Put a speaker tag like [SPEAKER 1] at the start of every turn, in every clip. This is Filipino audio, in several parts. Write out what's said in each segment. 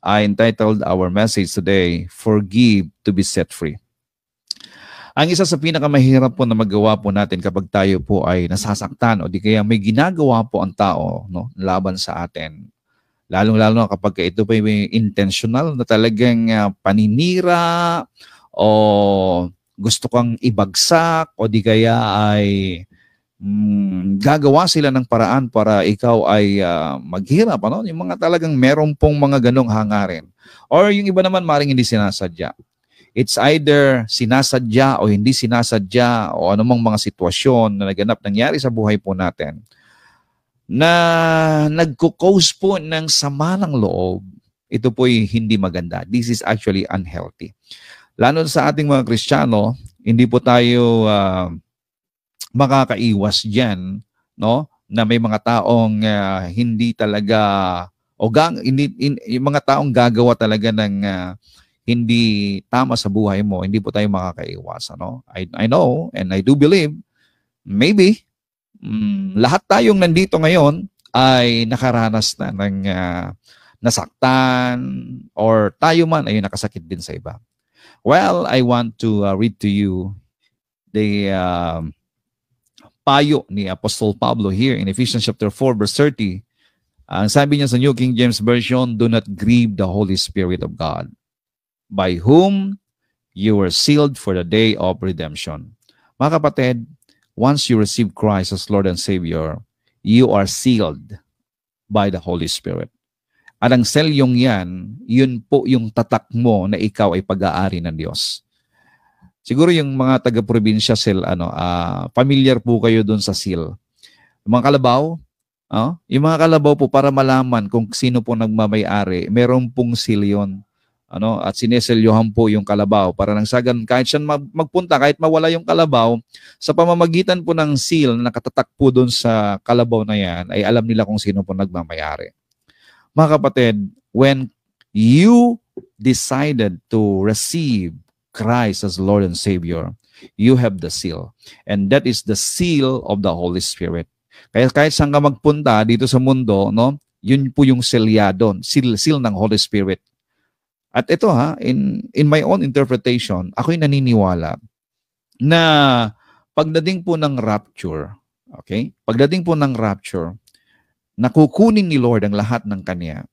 [SPEAKER 1] I entitled our message today, Forgive to be Set Free. Ang isa sa pinakamahirap po na magawa po natin kapag tayo po ay nasasaktan o di kaya may ginagawa po ang tao, no, laban sa atin. Lalong-lalo na kapag ito po may intentional na talagang paninira o gusto kang ibagsak o di kaya ay gagawa sila ng paraan para ikaw ay maghirap. Ano? Yung mga talagang meron pong mga ganong hangarin. Or yung iba naman maring hindi sinasadya. It's either sinasadya o hindi sinasadya o anumang mga sitwasyon na naganap nangyari sa buhay po natin na nagko-cause po ng sama ng loob. Ito po'y hindi maganda. This is actually unhealthy. Lalo sa ating mga Kristiyano, hindi po tayo makakaiwas diyan, no? Na may mga taong hindi talaga yung mga taong gagawa talaga ng hindi tama sa buhay mo, hindi po tayo makakaiwas. Ano? I know and I do believe, maybe, lahat tayong nandito ngayon ay nakaranas na ng nasaktan or tayo man ay nakasakit din sa iba. Well, I want to read to you the payo ni Apostle Pablo here in Ephesians chapter 4 verse 30. Ang sabi niya sa New King James Version, do not grieve the Holy Spirit of God, by whom you were sealed for the day of redemption. Mga kapatid, once you receive Christ as Lord and Savior, you are sealed by the Holy Spirit. At ang selyong yan, yun po yung tatak mo na ikaw ay pag-aari ng Diyos. Siguro yung mga taga-probinsya, familiar po kayo dun sa seal. Yung mga kalabaw, yung mga kalabaw po para malaman kung sino po nagmamay-ari, meron pong seal yun. At sineselyohan po yung kalabaw para nang sagan kahit siya magpunta, kahit mawala yung kalabaw, sa pamamagitan po ng seal na nakatatak po doon sa kalabaw na yan, ay alam nila kung sino po nagmamayari. Mga kapatid, when you decided to receive Christ as Lord and Savior, you have the seal. And that is the seal of the Holy Spirit. Kaya kahit saan ka magpunta dito sa mundo, no, yun po yung selyado, seal ng Holy Spirit. At ito in my own interpretation, ako'y naniniwala na pagdating po ng rapture, okay? Pagdating po ng rapture, nakukunin ni Lord ang lahat ng Kanya,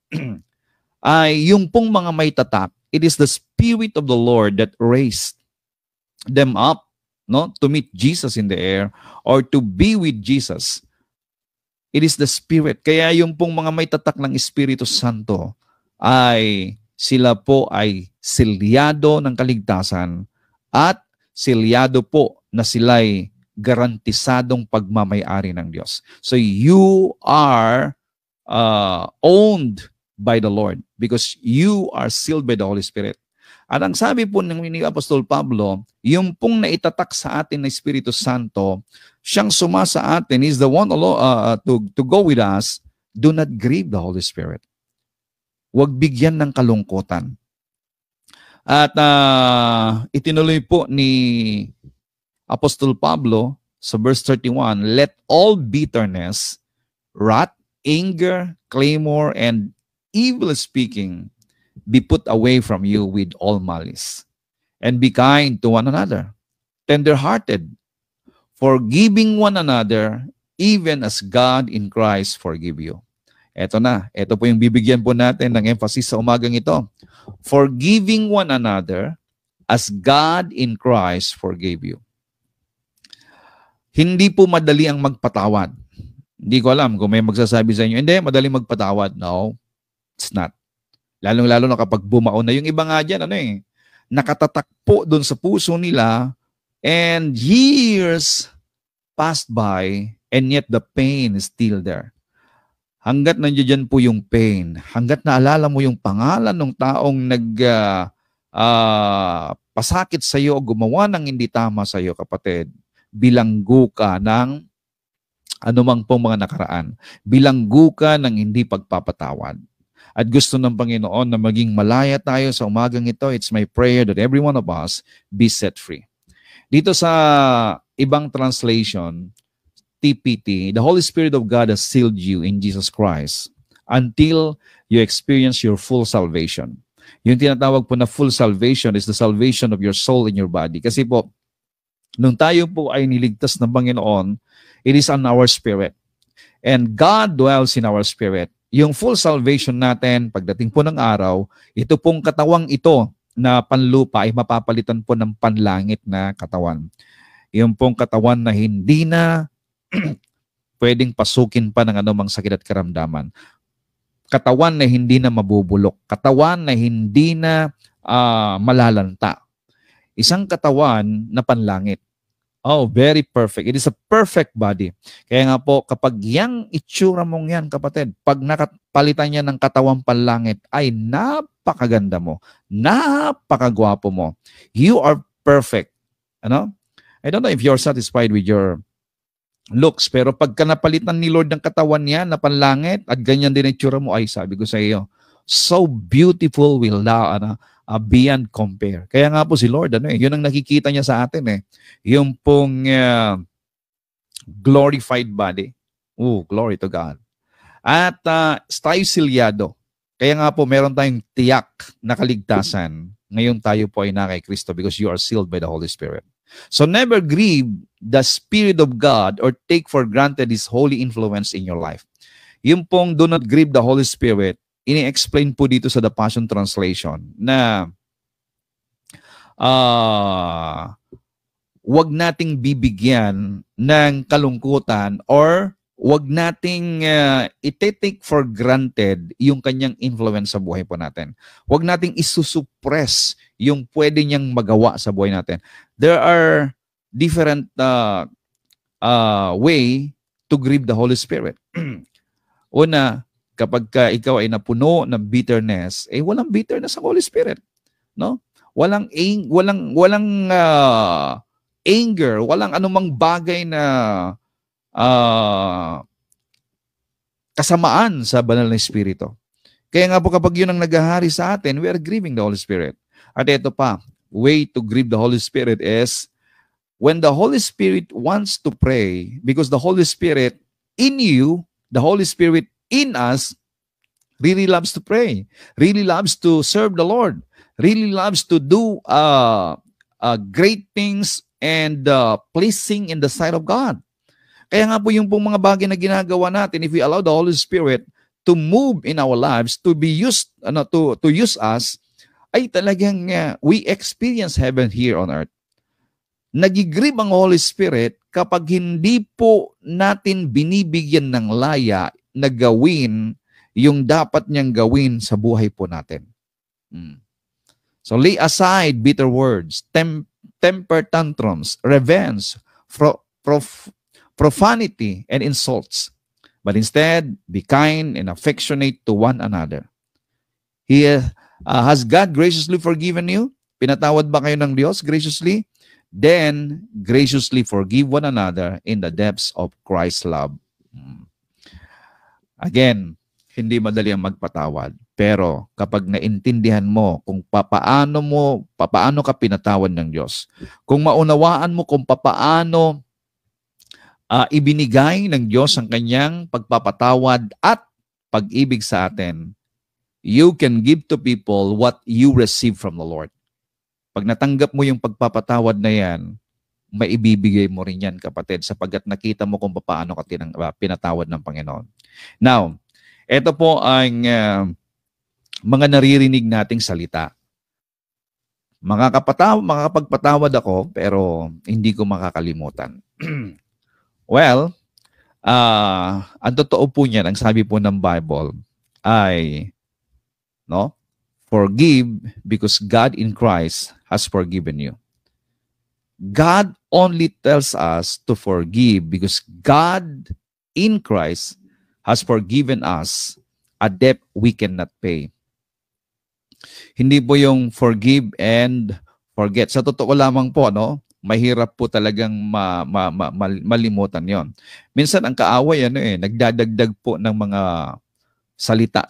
[SPEAKER 1] ay yung pong mga may tatak, it is the Spirit of the Lord that raised them up, no, to meet Jesus in the air or to be with Jesus. It is the Spirit. Kaya yung pong mga may tatak ng Espiritu Santo ay sila po ay selyado ng kaligtasan at selyado po na sila'y garantisadong pagmamay-ari ng Diyos. So you are owned by the Lord because you are sealed by the Holy Spirit. At ang sabi po ng Apostol Pablo, yung pong naitatak sa atin na Espiritu Santo, siyang suma sa atin, is the one to go with us. Do not grieve the Holy Spirit. Huwag bigyan ng kalungkutan. At itinuloy po ni Apostol Pablo sa verse 31, let all bitterness, wrath, anger, clamor, and evil speaking be put away from you with all malice. And be kind to one another, tender-hearted, forgiving one another, even as God in Christ forgive you. Ito na. Ito po yung bibigyan po natin ng emphasis sa umagang ito. Forgiving one another as God in Christ forgave you. Hindi po madali ang magpatawad. Hindi ko alam kung may magsasabi sa inyo, hindi, madali magpatawad. No, it's not. Lalong-lalo na kapag bumao na. Yung iba nga dyan, nakatatak po doon sa puso nila and years passed by and yet the pain is still there. Hanggat nandiyan po yung pain, hanggat naalala mo yung pangalan ng taong pasakit sa iyo, gumawa ng hindi tama sa iyo, kapatid, bilanggo ka ng anumang pong mga nakaraan. Bilanggo ka ng hindi pagpapatawad. At gusto ng Panginoon na maging malaya tayo sa umagang ito. It's my prayer that every one of us be set free. Dito sa ibang translation, TPT, the Holy Spirit of God has sealed you in Jesus Christ until you experience your full salvation. Yung tinatawag po na full salvation is the salvation of your soul and your body. Kasi po, nung tayo po ay niligtas ng Panginoon, it is on our spirit. And God dwells in our spirit. Yung full salvation natin, pagdating po ng araw, ito pong katawang ito na panlupa ay mapapalitan po ng panlangit na katawan. Yung pong katawan na hindi na pwedeng pasukin pa ng anumang sakit at karamdaman. Katawan na hindi na mabubulok. Katawan na hindi na malalanta. Isang katawan na panlangit. Oh, very perfect. It is a perfect body. Kaya nga po, kapag yang itsura mong yan, kapatid, pag nakapalitan niya ng katawang panlangit, ay napakaganda mo. Napakagwapo mo. You are perfect. Ano? I don't know if you're satisfied with your looks, pero pagka napalitan ni Lord ng katawan niya na panlangit, at ganyan din ang itsura mo, ay sabi ko sa iyo, so beautiful will thou, beyond compare. Kaya nga po si Lord, yun ang nakikita niya sa atin yung pong glorified body. Oh, glory to God. At tayo silyado. Kaya nga po meron tayong tiyak na kaligtasan. Ngayon tayo po ay na kay Kristo because you are sealed by the Holy Spirit. So never grieve the Spirit of God or take for granted His holy influence in your life. Yung pong do not grieve the Holy Spirit, ini-explain po dito sa The Passion Translation na wag nating bibigyan ng kalungkutan or wag nating i-take for granted yung kanyang influence sa buhay po natin. Wag nating isusuppress yung pwede niyang magawa sa buhay natin. There are different way to grieve the Holy Spirit. Una, kapag ikaw ay napuno ng bitterness, walang bitterness sa Holy Spirit, no? Walang anger, walang anumang bagay na kasamaan sa banal na Espiritu. Kaya nga po kapag yun ang naghahari sa atin, we are grieving the Holy Spirit. At ito pa, way to grieve the Holy Spirit is when the Holy Spirit wants to pray, because the Holy Spirit in you, the Holy Spirit in us really loves to pray, really loves to serve the Lord, really loves to do great things and pleasing in the sight of God. Kaya nga po yung pong mga bagay na ginagawa natin, if we allow the Holy Spirit to move in our lives, to be used, to use us, ay talagang we experience heaven here on earth. Nagigrieve ang Holy Spirit kapag hindi po natin binibigyan ng laya na gawin yung dapat niyang gawin sa buhay po natin. So lay aside bitter words, temper tantrums, revenge, profanity, and insults. But instead, be kind and affectionate to one another. Has God graciously forgiven you? Pinatawad ba kayo ng Diyos graciously? Then, graciously forgive one another in the depths of Christ's love. Again, hindi madali ang magpatawad. Pero kapag naintindihan mo kung papaano ka pinatawad ng Diyos, kung maunawaan mo kung papaano ibinigay ng Diyos ang kanyang pagpapatawad at pag-ibig sa atin, you can give to people what you receive from the Lord. Pag natanggap mo yung pagpapatawad na yan, maibibigay mo rin yan, kapatid, sapagkat nakita mo kung paano ka pinatawad ng Panginoon. Now, ito po ang mga naririnig nating salita. Makakapagpatawad ako, pero hindi ko makakalimutan. Well, ang totoo po niyan, ang sabi po ng Bible ay, forgive because God in Christ has forgiven you. God only tells us to forgive because God in Christ has forgiven us a debt we cannot pay. Hindi po yung forgive and forget. Sa totoo lamang po, mahirap po talagang malimutan yon. Minsan ang kaaway, nagdadagdag po ng mga salita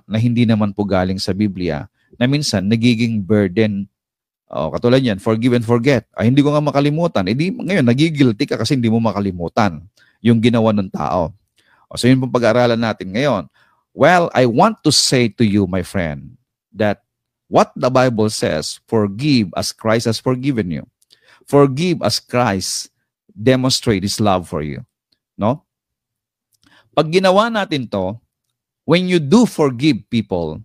[SPEAKER 1] na hindi naman po galing sa Biblia, na minsan nagiging burden. Katulad yan, forgive and forget. Hindi ko nga makalimutan. Ngayon, nagigilty ka kasi hindi mo makalimutan yung ginawa ng tao. So yun pong pag-aaralan natin ngayon. Well, I want to say to you, my friend, that what the Bible says, forgive as Christ has forgiven you. Forgive as Christ demonstrate His love for you. No? Pag ginawa natin to, when you do forgive people,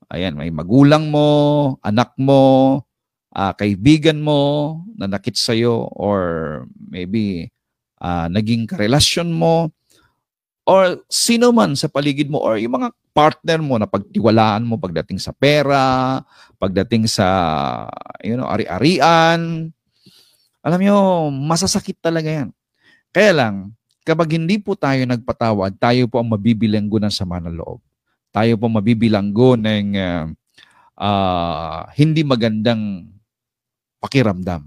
[SPEAKER 1] ayan, may magulang mo, anak mo, kaibigan mo na nakit sa'yo, or maybe naging karelasyon mo, or sino man sa paligid mo, or yung mga partner mo na pagtiwalaan mo pagdating sa pera, pagdating sa ari-arian, alam nyo, masasakit talaga yan. Kaya lang, kapag hindi po tayo nagpatawad, tayo po ang mabibilanggo ng sama ng loob. Tayo po mabibilanggo ng hindi magandang pakiramdam.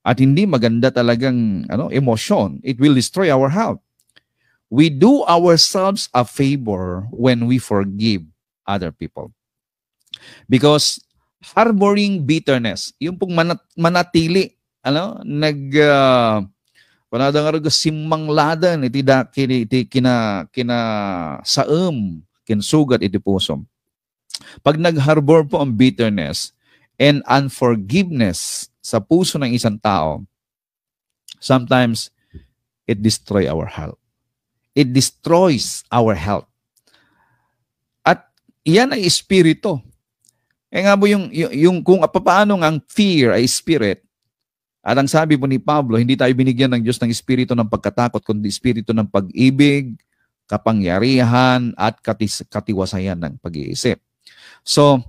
[SPEAKER 1] At hindi maganda talagang emosyon. It will destroy our health. We do ourselves a favor when we forgive other people. Because harboring bitterness, yung pong manatili, simangladan, iti kina saem, kinsugat iti pusom. Pag nagharbor po ang bitterness and unforgiveness sa puso ng isang tao, sometimes it destroys our health. It destroys our health. At iyan ay espiritu. Nga po yung kung paano ang fear ay spirit, at ang sabi po ni Pablo, hindi tayo binigyan ng Diyos ng espiritu ng pagkatakot, kundi espiritu ng pag-ibig, kapangyarihan, at katiwasayan ng pag-iisip. So,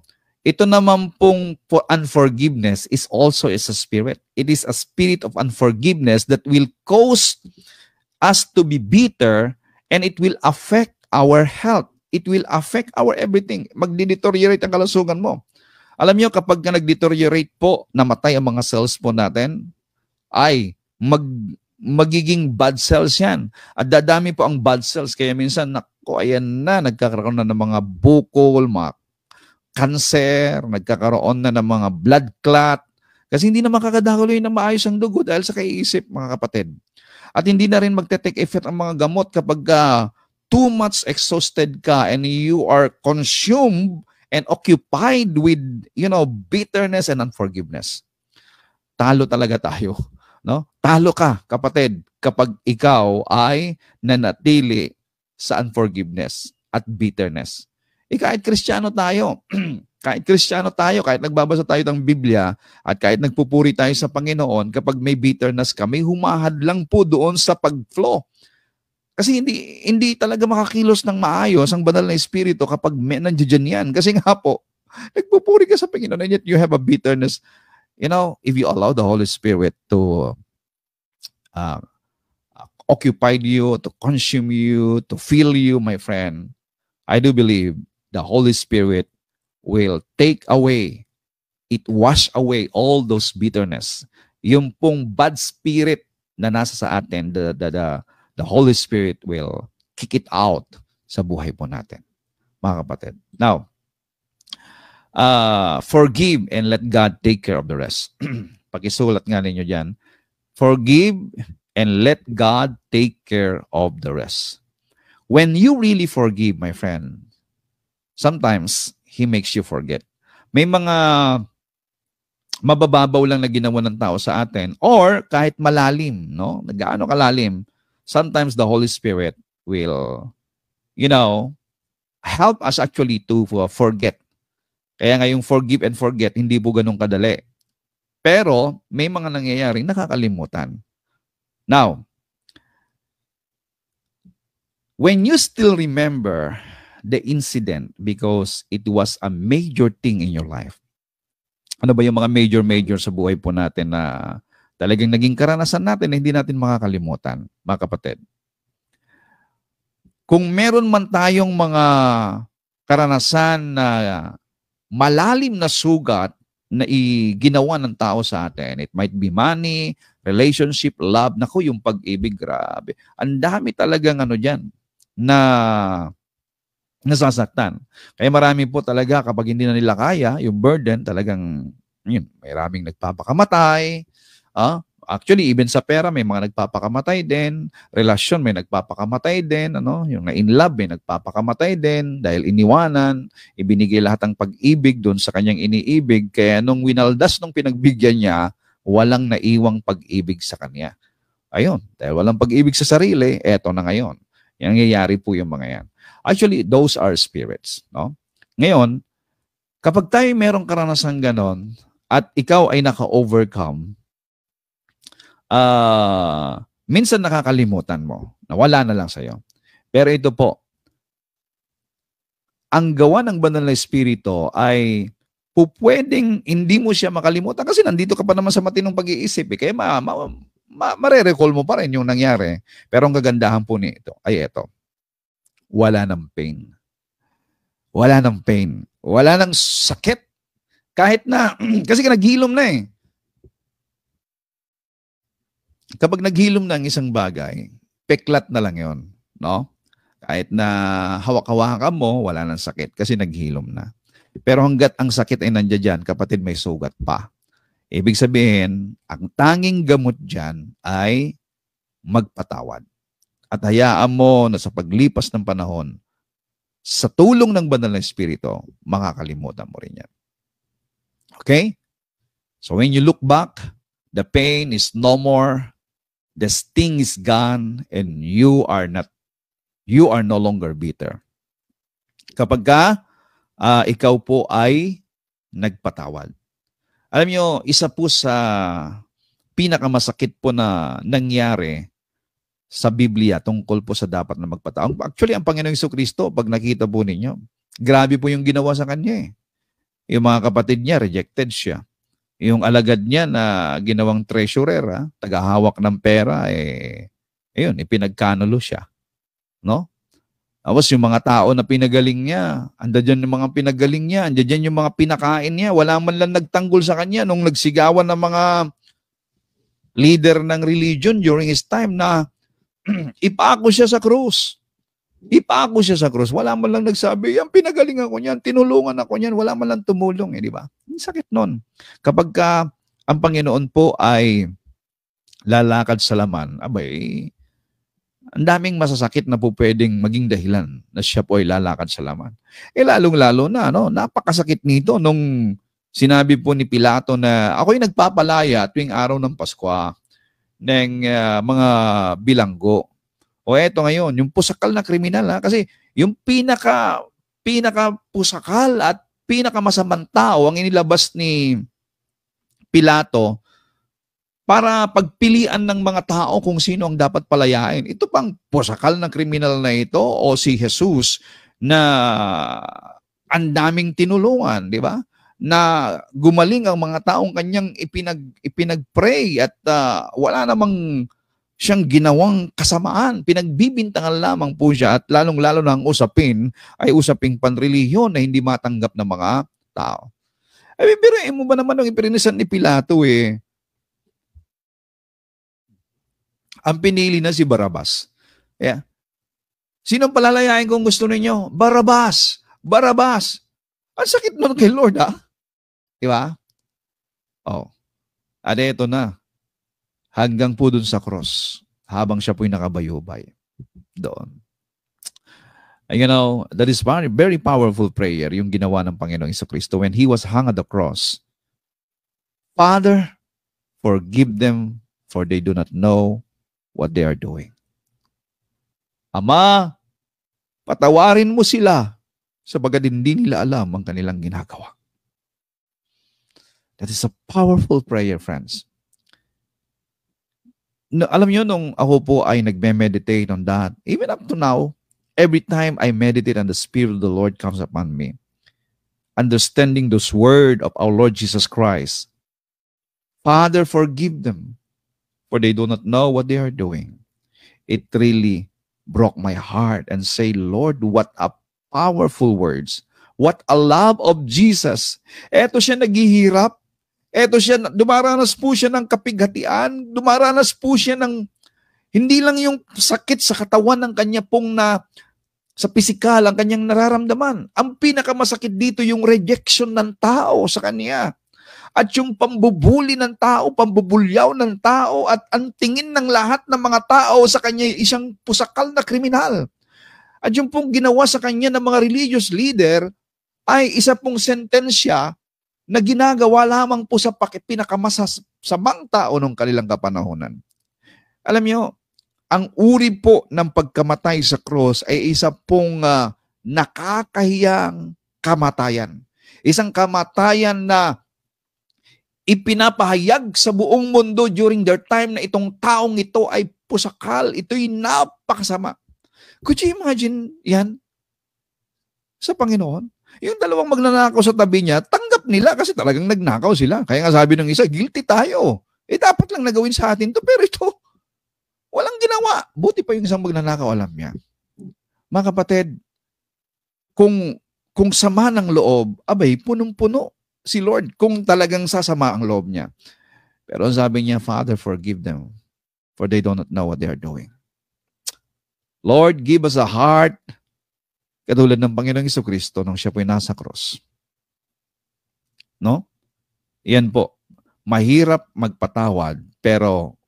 [SPEAKER 1] ito naman pong unforgiveness is also a spirit. It is a spirit of unforgiveness that will cause us to be bitter, and it will affect our health. It will affect our everything. Magdi-deteriorate ang kalusugan mo. Alam niyo, kapag nag-deteriorate po, namatay ang mga cells po natin, ay magiging bad cells yan. At dadami po ang bad cells. Kaya minsan, ayan na, nagkakaroon na ng mga bukol, mga cancer, nagkakaroon na ng mga blood clot. Kasi hindi na makakadakuloy na maayos ang dugo dahil sa kaiisip, mga kapatid. At hindi na rin magte-take effect ang mga gamot kapag too much exhausted ka and you are consumed and occupied with, bitterness and unforgiveness. Talo talaga tayo. No? Talo ka, kapatid, kapag ikaw ay nanatili sa unforgiveness at bitterness. Kahit Kristiyano tayo, kahit nagbabasa tayo ng Biblia, at kahit nagpupuri tayo sa Panginoon, kapag may bitterness ka, may humahad lang po doon sa pag-flow. Kasi hindi talaga makakilos ng maayos ang banal na espiritu kapag nandiyan yan. Kasi nga po, nagpupuri ka sa Panginoon and yet you have a bitterness. If you allow the Holy Spirit to occupy you, to consume you, to fill you, my friend, I do believe the Holy Spirit will take away, it wash away all those bitterness. Yung pong bad spirit na nasa sa atin, the Holy Spirit will kick it out sa buhay po natin, mga kapatid. Now, forgive and let God take care of the rest. Pakisulat nga ninyo dyan. Forgive and let God take care of the rest. When you really forgive, my friend, sometimes He makes you forget. May mga mabababaw lang na ginawa ng tao sa atin, or kahit malalim, no? Gaano kalalim, sometimes the Holy Spirit will, help us actually to forget. Kaya nga yung forgive and forget, hindi po ganun kadali. Pero may mga nangyayari nakakalimutan. Now, when you still remember the incident because it was a major thing in your life. Ano ba yung mga major sa buhay po natin na talagang naging karanasan natin na hindi natin makakalimutan, mga kapatid? Kung meron man tayong mga karanasan na malalim na sugat na ginawa ng tao sa atin, it might be money, relationship, love, naku, yung pag-ibig, grabe. Ang dami talagang dyan na nasasaktan. Kaya marami po talaga kapag hindi na nila kaya, yung burden talagang, maraming nagpapakamatay, Actually, even sa pera, may mga nagpapakamatay din. Relasyon, may nagpapakamatay din. Yung na-in love, may nagpapakamatay din. Dahil iniwanan, ibinigay lahat ng pag-ibig doon sa kanyang iniibig. Kaya nung winaldas nung pinagbigyan niya, walang naiwang pag-ibig sa kanya. Ayun, dahil walang pag-ibig sa sarili, eto na ngayon. Yang nangyayari po yung mga yan. Actually, those are spirits. No? Ngayon, kapag tayo merong karanasang ganon, at ikaw ay naka-overcome, minsan nakakalimutan mo, nawala na lang sa'yo. Pero ito po, ang gawa ng banal na espiritu ay pwedeng hindi mo siya makalimutan kasi nandito ka pa naman sa matinong pag-iisip. Kaya mare-recall mo pa rin yung nangyari. Pero ang kagandahan po nito ay ito, wala ng pain. Wala ng pain. Wala ng sakit. Kahit na, kasi naghilom na eh. Kapag naghilom na ang isang bagay, peklat na lang yon, no? Kahit na hawak-hawakan mo, wala nang sakit kasi naghilom na. Pero hanggat ang sakit ay nandiyan dyan, kapatid, may sugat pa. Ibig sabihin, ang tanging gamot dyan ay magpatawad. At hayaan mo na sa paglipas ng panahon, sa tulong ng banal na espiritu, makakalimutan mo rin yan. Okay? So when you look back, the pain is no more, the sting is gone, and you are no longer bitter. Kapag ikaw po ay nagpatawad. Alam nyo, isa po sa pinakamasakit po na nangyari sa Biblia tungkol po sa dapat na magpatawad. Actually, ang Panginoong Jesucristo, pag nakita po ninyo, grabe po yung ginawa sa kanya eh. Yung mga kapatid niya, rejected siya. Yung alagad niya na ginawang treasurer, tagahawak ng pera, ayun, ipinagkanulo siya. No? Tapos yung mga tao na pinagaling niya, andyan yung mga pinagaling niya, andyan yung mga pinakain niya, wala man lang nagtanggol sa kanya nung nagsigawan ng mga leader ng religion during his time na ipako siya sa krus. Ipako siya sa krus. Wala man lang nagsabi, yan, pinagalingan ko niyan, tinulungan ako niyan, wala man lang tumulong, di ba? Sakit nun. Kapag ang Panginoon po ay lalakad sa laman, abay, ang daming masasakit na po pwedeng maging dahilan na siya po ay lalakad sa laman. Lalong-lalo na, napakasakit nito nung sinabi po ni Pilato na ako'y nagpapalaya tuwing araw ng Pasko ng mga bilanggo. O eto ngayon, yung pusakal na kriminal, kasi yung pinaka-pusakal at pinakamasamang tao ang inilabas ni Pilato para pagpilian ng mga tao kung sino ang dapat palayain. Ito pang pusakal na kriminal na ito o si Jesus na ang daming tinulungan, di ba? Na gumaling ang mga taong kanyang ipinag-pray at wala namang siyang ginawang kasamaan. Pinagbibintangan lamang po siya at lalong-lalo na ang usapin ay usaping panrelihiyon na hindi matanggap ng mga tao. Pero mo ba naman ang ipininisan ni Pilato ang pinili na si Barabas. Yeah. Sinong palalayain kung gusto ninyo? Barabas! Barabas! Ang sakit nun kay Lord, Di ba? Oh. At ito na. Hanggang po dun sa cross, habang siya po'y nakabayubay doon. And that is very, very powerful prayer yung ginawa ng Panginoong Jesucristo when He was hung at the cross. Father, forgive them for they do not know what they are doing. Ama, patawarin mo sila sapagkat hindi nila alam ang kanilang ginagawa. That is a powerful prayer, friends. Alam nyo, nung ako po ay nagme-meditate on that, even up to now, every time I meditate on the Spirit of the Lord comes upon me, understanding those words of our Lord Jesus Christ, Father, forgive them, for they do not know what they are doing. It really broke my heart and say, Lord, what a powerful words. What a love of Jesus. Eto siya naghihirap. Eto siya, dumaranas po siya ng kapighatian, dumaranas po siya ng, hindi lang yung sakit sa katawan ng kanya pong sa pisikal, ang kanyang nararamdaman. Ang pinakamasakit dito yung rejection ng tao sa kanya. At yung pambubuli ng tao, pambubulyaw ng tao, at ang tingin ng lahat ng mga tao sa kanya ay isang pusakal na kriminal. At yung pong ginawa sa kanya ng mga religious leader ay isa pong sentensya na ginagawa lamang po sa pinakamasasamang tao ng kanilang kapanahonan. Alam niyo, ang uri po ng pagkamatay sa cross ay isa pong nakakahiyang kamatayan. Isang kamatayan na ipinapahayag sa buong mundo during their time na itong taong ito ay pusakal, ito'y napakasama. Could you imagine yan sa Panginoon? Yung dalawang magnanakaw sa tabi niya, tanggap nila kasi talagang nagnakaw sila. Kaya nga sabi ng isa, guilty tayo. Dapat lang nagawin sa atin to, pero ito, walang ginawa. Buti pa yung isang magnanakaw, alam niya. Mga kapatid, kung sama ng loob, abay, punong-puno si Lord kung talagang sasama ang loob niya. Pero sabi niya, Father, forgive them, for they do not know what they are doing. Lord, give us a heart katulad ng Panginoong Jesucristo nung siya po'y nasa cross. No? Yan po. Mahirap magpatawad, pero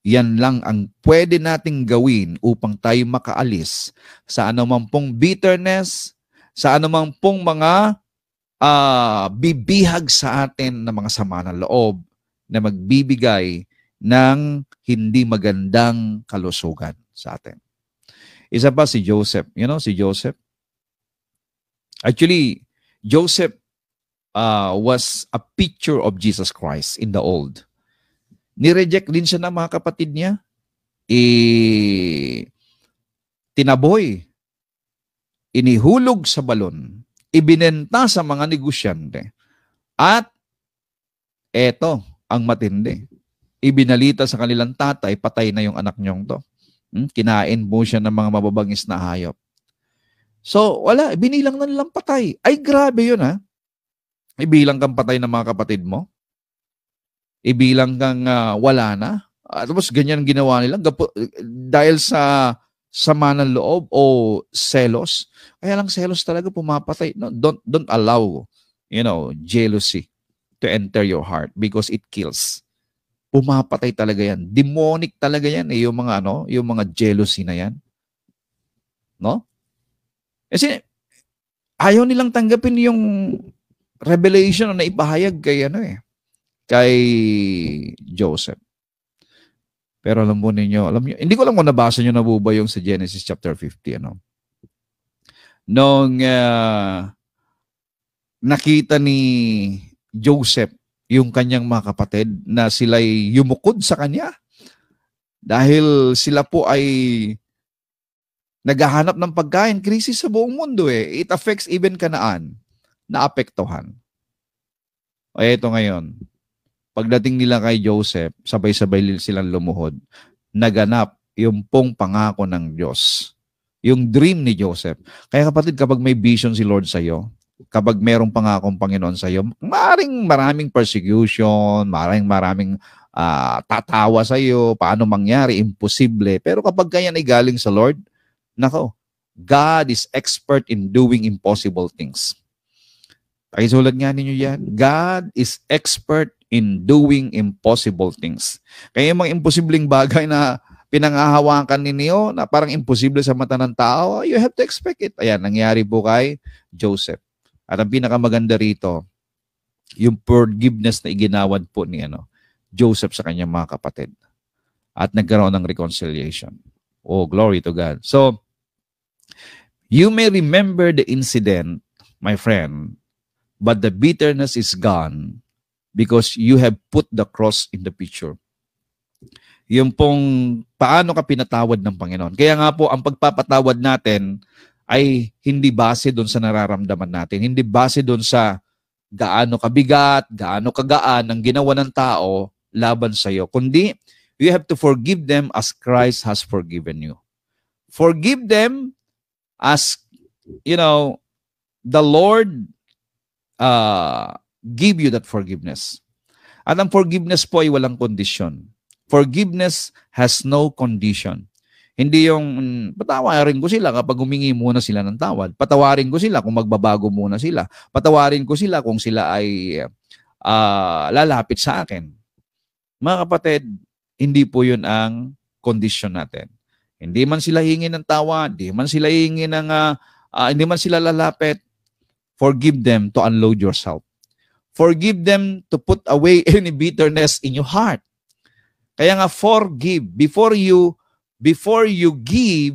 [SPEAKER 1] yan lang ang pwede nating gawin upang tayo makaalis sa anumang pong bitterness, sa anumang pong mga bibihag sa atin ng mga sama ng loob na magbibigay ng hindi magandang kalusugan sa atin. Isa pa si Joseph. You know, si Joseph? Actually, Joseph was a picture of Jesus Christ in the old. Nireject din siya ng mga kapatid niya. Tinaboy. Inihulog sa balon. Ibinenta sa mga negosyante. At eto ang matindi. Ibinalita sa kanilang tatay, patay na yung anak niyong to. Kinain mo siya ng mga mababangis na hayop. So, wala. Binilang na nilang patay. Ay, grabe yun, ha? Ibilang kang patay ng mga kapatid mo. Ibilang kang wala na. Tapos ganyan ginawa nila. Dahil sa sama ng loob o selos. Kaya lang selos talaga pumapatay. No, don't allow, jealousy to enter your heart because it kills. Pumapatay talaga yan. Demonic talaga yan yung mga jealousy na yan. No? Kasi ayaw nilang tanggapin yung revelation na ipahayag kay Joseph. Pero alam niyo, hindi ko lang kung nabasa niyo na po ba yung sa Genesis chapter 50, Nung nakita ni Joseph yung kanyang mga kapatid na sila'y yumukod sa kanya dahil sila po ay naghahanap ng pagkain, krisis sa buong mundo It affects even Canaan, naapektuhan. Ito ngayon, pagdating nila kay Joseph, sabay-sabay silang lumuhod. Naganap yung pong pangako ng Diyos. Yung dream ni Joseph. Kaya kapatid, kapag may vision si Lord sa'yo, kapag merong pangakong Panginoon sa'yo, maraming persecution, maraming tatawa sa'yo, paano mangyari, imposible. Pero kapag kaya ay galing sa Lord, nako, God is expert in doing impossible things. Pakisulat nga ninyo yan. God is expert in doing impossible things. Kaya yung mga imposibleng bagay na pinangahawakan ninyo na parang imposible sa mata ng tao, you have to expect it. Ayan, nangyari po kay Joseph. At ang pinakamaganda rito, yung forgiveness na iginawad po ni Joseph sa kanyang mga kapatid. At nagkaroon ng reconciliation. Oh, glory to God. So, you may remember the incident, my friend, but the bitterness is gone because you have put the cross in the picture. Yung pong paano ka pinatawad ng Panginoon. Kaya nga po, ang pagpapatawad natin ay hindi base doon sa nararamdaman natin. Hindi base doon sa gaano kabigat, gaano kagaan ang ginawa ng tao laban sa iyo. Kundi, you have to forgive them as Christ has forgiven you. Forgive them as, the Lord give you that forgiveness. At ang forgiveness po ay walang kondisyon. Forgiveness has no condition. Hindi yung patawarin ko sila kapag humingi muna sila ng tawad. Patawarin ko sila kung magbabago muna sila. Patawarin ko sila kung sila ay lalapit sa akin. Mga kapatid, hindi po yun ang kondisyon natin. Hindi man sila hingi ng tawa, hindi man sila hingi ng, hindi man sila lalapit, forgive them to unload yourself. Forgive them to put away any bitterness in your heart. Kaya nga forgive before you give,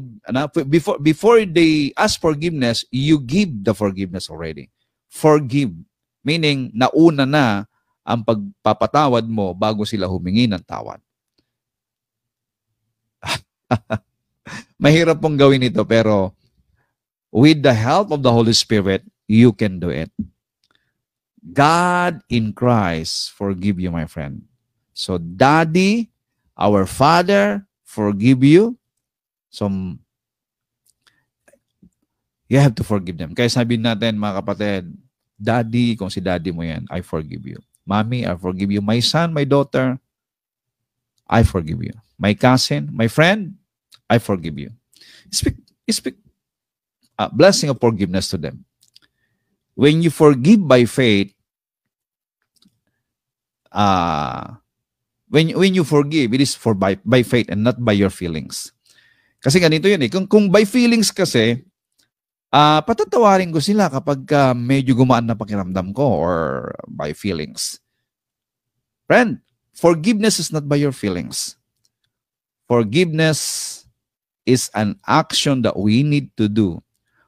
[SPEAKER 1] before they ask forgiveness, you give the forgiveness already. Forgive, meaning nauna na ang pagpapatawad mo bago sila humingi ng tawad. Mahirap pong gawin ito, pero with the help of the Holy Spirit, you can do it. God in Christ forgive you, my friend. So, Daddy, our Father, forgive you. So, you have to forgive them. Kaya sabihin natin, mga kapatid, Daddy, kung si Daddy mo yan, I forgive you. Mommy, I forgive you. My son, my daughter, I forgive you. My cousin, my friend, I forgive you. Speak blessing of forgiveness to them. When you forgive by faith, when you forgive, it is by faith and not by your feelings. Kasi ganito yun eh. Kung by feelings kasi, patatawarin ko sila kapag medyo gumaan na pakiramdam ko or by feelings. Friend, forgiveness is not by your feelings. Forgiveness is an action that we need to do.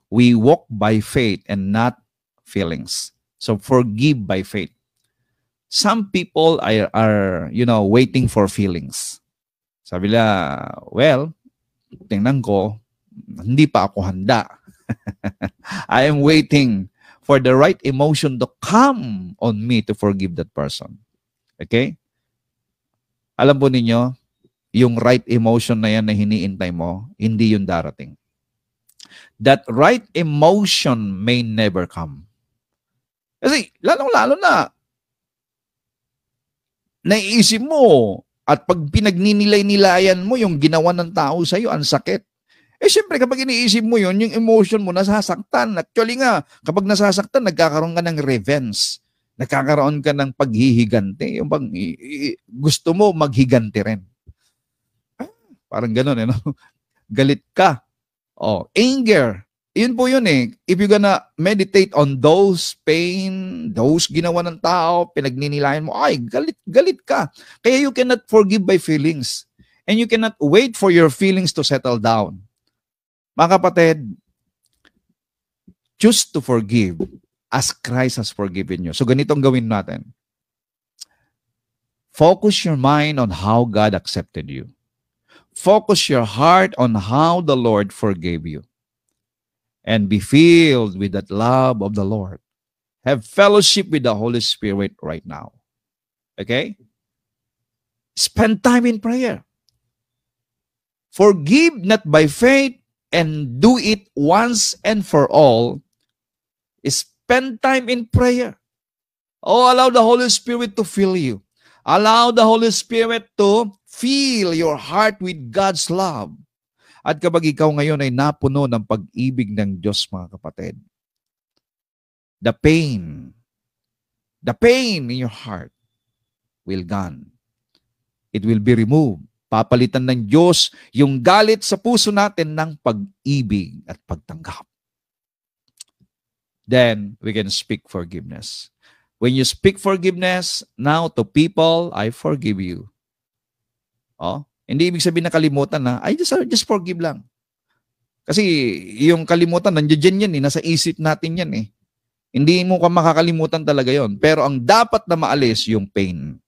[SPEAKER 1] We walk by faith and not feelings. So forgive by faith. Some people are waiting for feelings. Sabi nila, well, tingnan ko, hindi pa ako handa. I am waiting for the right emotion to come on me to forgive that person. Okay? Alam po ninyo, yung right emotion na yan na hiniintay mo, hindi yun darating. That right emotion may never come. Kasi, lalong-lalo na, naiisip mo, at pag pinagninilay-nilayan mo yung ginawa ng tao sa'yo, ang sakit. Eh, syempre, kapag iniisip mo yun, yung emotion mo nasasaktan. Actually nga, kapag nasasaktan, nagkakaroon ka ng revenge. Nagkakaroon ka ng paghihigante. Yung bang, gusto mo maghigante rin. Parang gano'n, no? Galit ka. Oh, anger. Yun po yun eh. If you're gonna meditate on those pain, those ginawa ng tao, pinagninilayan mo, ay, galit ka. Kaya you cannot forgive by feelings. And you cannot wait for your feelings to settle down. Mga kapatid, choose to forgive as Christ has forgiven you. So ganitong gawin natin. Focus your mind on how God accepted you. Focus your heart on how the Lord forgave you. And be filled with that love of the Lord. Have fellowship with the Holy Spirit right now. Okay? Spend time in prayer. Forgive not by faith and do it once and for all. Spend time in prayer. Oh, allow the Holy Spirit to fill you. Allow the Holy Spirit to fill your heart with God's love. At kapag ikaw ngayon ay napuno ng pag-ibig ng Diyos, mga kapatid, the pain in your heart will gone. It will be removed. Papalitan ng Diyos yung galit sa puso natin ng pag-ibig at pagtanggap. Then, we can speak forgiveness. When you speak forgiveness, now to people, I forgive you. Oh, hindi ibig sabihin na kalimutan na, I just forgive lang. Kasi yung kalimutan, nandiyan yan eh, nasa isip natin yan eh. Hindi mo ka makakalimutan talaga yon. Pero ang dapat na maalis, yung pain.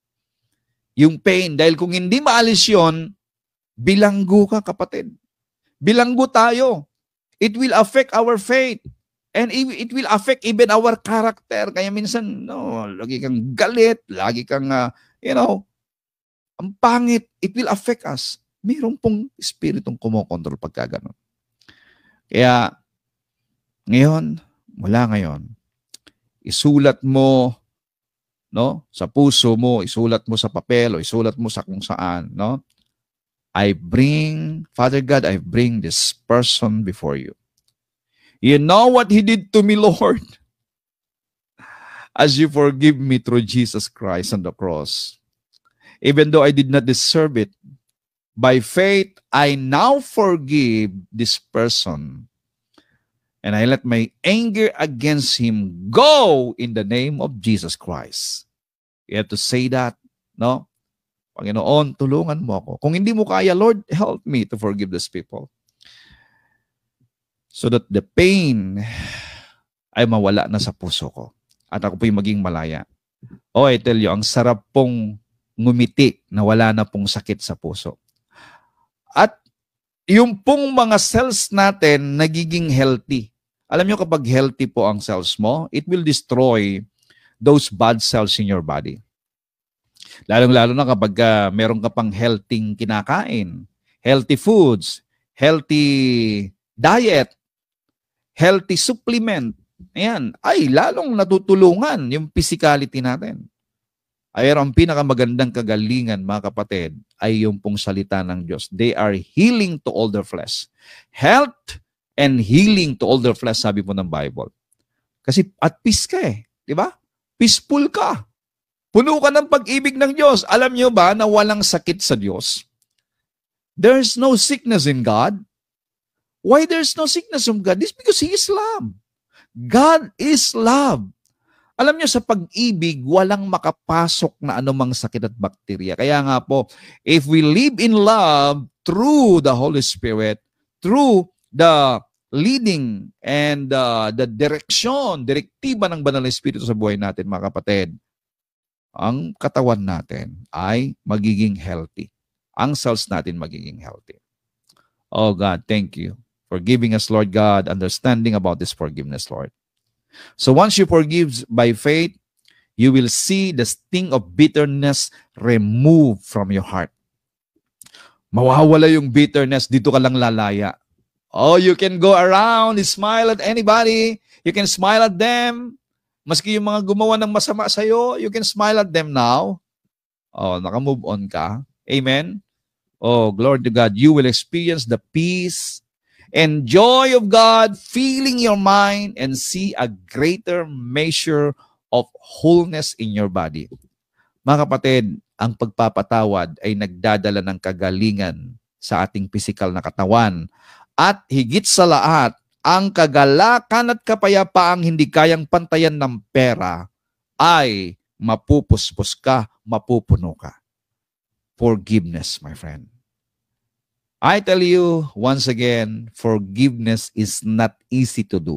[SPEAKER 1] Yung pain, dahil kung hindi maalis yon, bilanggo ka, kapatid. Bilanggo tayo. It will affect our faith. And it will affect even our character. Kaya minsan, no, lagi kang galit, lagi kang, ang pangit, it will affect us. Mayroon pong espiritong kumokontrol pagka ganun. Kaya, ngayon, mula ngayon, isulat mo, no, sa puso mo, isulat mo sa papel, o isulat mo sa kung saan, no? Father God, I bring this person before you. You know what he did to me, Lord. as you forgive me through Jesus Christ on the cross. Even though I did not deserve it, by faith, I now forgive this person. And I let my anger against him go in the name of Jesus Christ. You have to say that, no? Panginoon, tulungan mo ako. Kung hindi mo kaya, Lord, help me to forgive these people. So that the pain ay mawala na sa puso ko. At ako po'y maging malaya. Oh, I tell you, ang sarap pong ngumiti na wala na pong sakit sa puso. At yung pong mga cells natin nagiging healthy. Alam nyo, kapag healthy po ang cells mo, it will destroy those bad cells in your body. Lalong-lalo na kapag meron ka pang healthy kinakain, healthy foods, healthy diet, healthy supplement, ayan, ay lalong natutulungan yung physicality natin. Ay ang pinakamagandang kagalingan, mga kapatid, ay yung pong salita ng Diyos. They are healing to all their flesh. Health and healing to all their flesh, sabi po ng Bible. Kasi at peace ka eh. Di ba? Peaceful ka. Puno ka ng pag-ibig ng Diyos. Alam niyo ba na walang sakit sa Diyos? There's no sickness in God. Why there's no sickness in God? It's because He is love. God is love. Alam niyo, sa pag-ibig, walang makapasok na anumang sakit at bakterya. Kaya nga po, if we live in love through the Holy Spirit, through the leading and the direktiba ng Banal na Espiritu sa buhay natin, mga kapatid, ang katawan natin ay magiging healthy. Ang cells natin magiging healthy. Oh God, thank you for giving us, Lord God, understanding about this forgiveness, Lord. So once you forgive by faith, you will see the sting of bitterness removed from your heart. Mawawala yung bitterness, dito ka lang lalaya. Oh, you can go around, smile at anybody. You can smile at them. Maski yung mga gumawa ng masama sa'yo, you can smile at them now. Oh, naka-move on ka. Amen? Oh, glory to God. You will experience the peace and joy of God filling your mind and see a greater measure of wholeness in your body. Mga kapatid, ang pagpapatawad ay nagdadala ng kagalingan sa ating pisikal na katawan. At higit sa lahat, ang kagalakan at kapayapaang hindi kayang pantayan ng pera ay mapupuspos ka, mapupuno ka. Forgiveness, my friend. I tell you once again, forgiveness is not easy to do.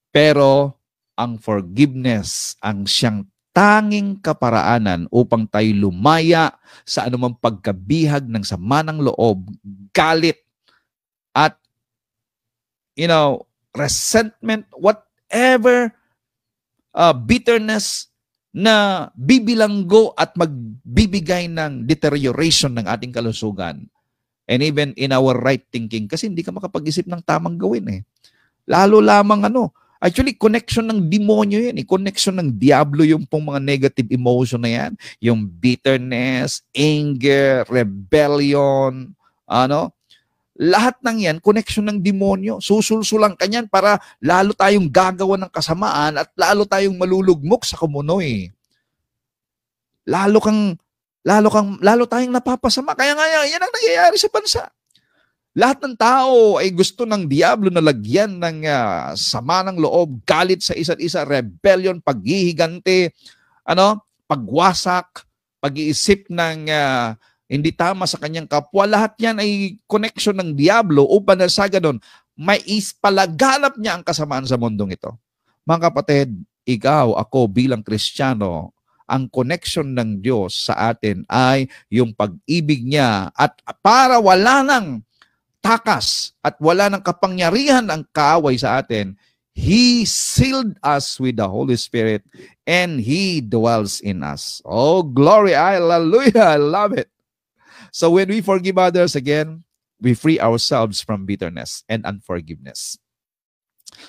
[SPEAKER 1] Pero ang forgiveness ang siyang tanging kaparaanan upang tayo lumaya sa anumang pagkabihag ng sama ng loob, galit, at resentment, whatever bitterness na bibilanggo at magbibigay ng deterioration ng ating kalusugan. And even in our right thinking, kasi hindi ka makapag-isip ng tamang gawin eh. Lalo lamang actually connection ng demonyo yan eh. Connection ng diablo yung pong mga negative emotion na yan. Yung bitterness, anger, rebellion, lahat ng yan, connection ng demonyo. Susulsulang ka yan para lalo tayong gagawa ng kasamaan at lalo tayong malulugmok sa kumunoy. Lalo tayong napapasama. Kaya nga, yan ang nangyayari sa bansa. Lahat ng tao ay gusto ng diablo na lagyan ng sama ng loob, galit sa isa't isa, rebellion, paghihigante, pagwasak, pag-iisip ng hindi tama sa kanyang kapwa. Lahat yan ay connection ng diablo upang sa ganon, may ispalaganap niya ang kasamaan sa mundong ito. Mga kapatid, ikaw, ako bilang Kristiyano, ang connection ng Diyos sa atin ay yung pag-ibig niya at para wala ng takas at wala ng kapangyarihan ang kaaway sa atin, He sealed us with the Holy Spirit and He dwells in us. Oh, glory, hallelujah, I love it. So when we forgive others, again, we free ourselves from bitterness and unforgiveness.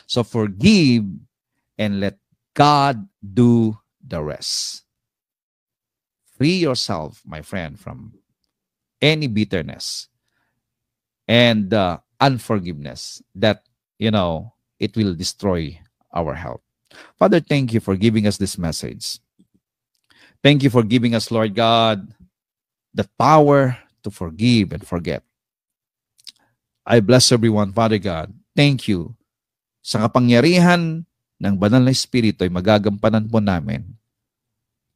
[SPEAKER 1] So forgive and let God do the rest. Free yourself, my friend, from any bitterness and unforgiveness that, it will destroy our health. Father, thank you for giving us this message. Thank you for giving us, Lord God, the power to forgive and forget. I bless everyone, Father God. Thank you. Sa kapangyarihan ng banal na Espiritu ay magagampanan po namin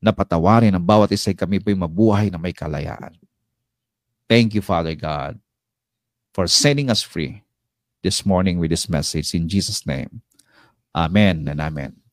[SPEAKER 1] na patawarin ang bawat isa kami po'y mabuhay na may kalayaan. Thank you, Father God, for setting us free this morning with this message. In Jesus' name, amen and amen.